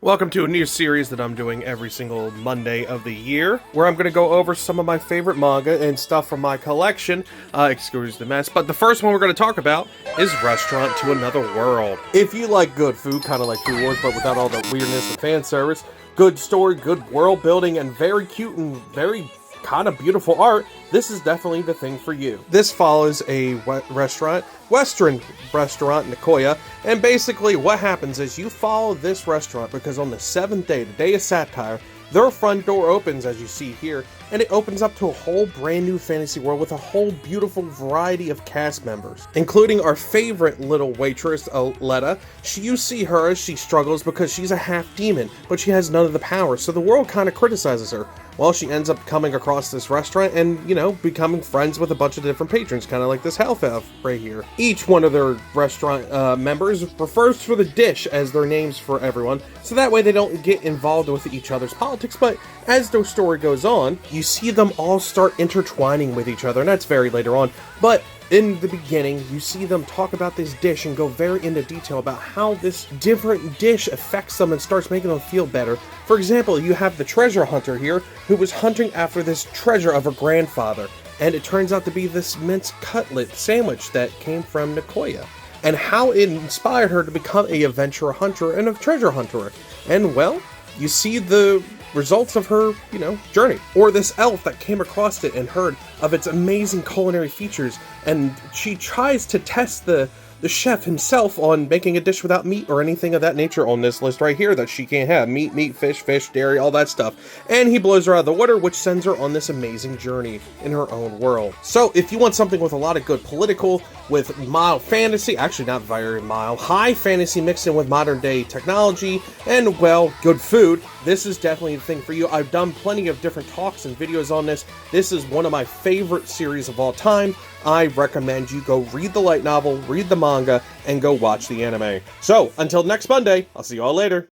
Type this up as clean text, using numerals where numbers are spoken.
Welcome to a new series that I'm doing every single Monday of the year, where I'm going to go over some of my favorite manga and stuff from my collection. Excuse the mess, but the first one we're going to talk about is Restaurant to Another World. If you like good food, kind of like Food Wars, but without all the weirdness and fan service, good story, good world building, and very cute and very kind of beautiful art, this is definitely the thing for you. This follows a Western restaurant in Nicoya, and basically what happens is you follow this restaurant because on the 7th day, the day of satire, their front door opens, as you see here, and it opens up to a whole brand new fantasy world with a whole beautiful variety of cast members, including our favorite little waitress, Letta. You see her as she struggles because she's a half demon, but she has none of the power, so the world kind of criticizes her. Well, she ends up coming across this restaurant and, becoming friends with a bunch of different patrons, kind of like this Half Elf right here. Each one of their restaurant members refers to the dish as their names for everyone, so that way they don't get involved with each other's politics, but as their story goes on, you see them all start intertwining with each other, and that's very later on, but in the beginning, you see them talk about this dish and go very into detail about how this different dish affects them and starts making them feel better. For example, you have the treasure hunter here who was hunting after this treasure of her grandfather, and it turns out to be this minced cutlet sandwich that came from Nicoya, and how it inspired her to become a adventurer hunter and a treasure hunter. And well, you see the results of her, journey. Or this elf that came across it and heard of its amazing culinary features, and she tries to test the chef himself on making a dish without meat or anything of that nature on this list right here that she can't have. Meat, fish, dairy, all that stuff. And he blows her out of the water, which sends her on this amazing journey in her own world. So if you want something with a lot of good political, with mild fantasy, actually not very mild, high fantasy mixed in with modern day technology, and well, good food, this is definitely the thing for you. I've done plenty of different talks and videos on this. This is one of my favorite series of all time. I recommend you go read the light novel, read the manga, and go watch the anime. So, until next Monday, I'll see you all later.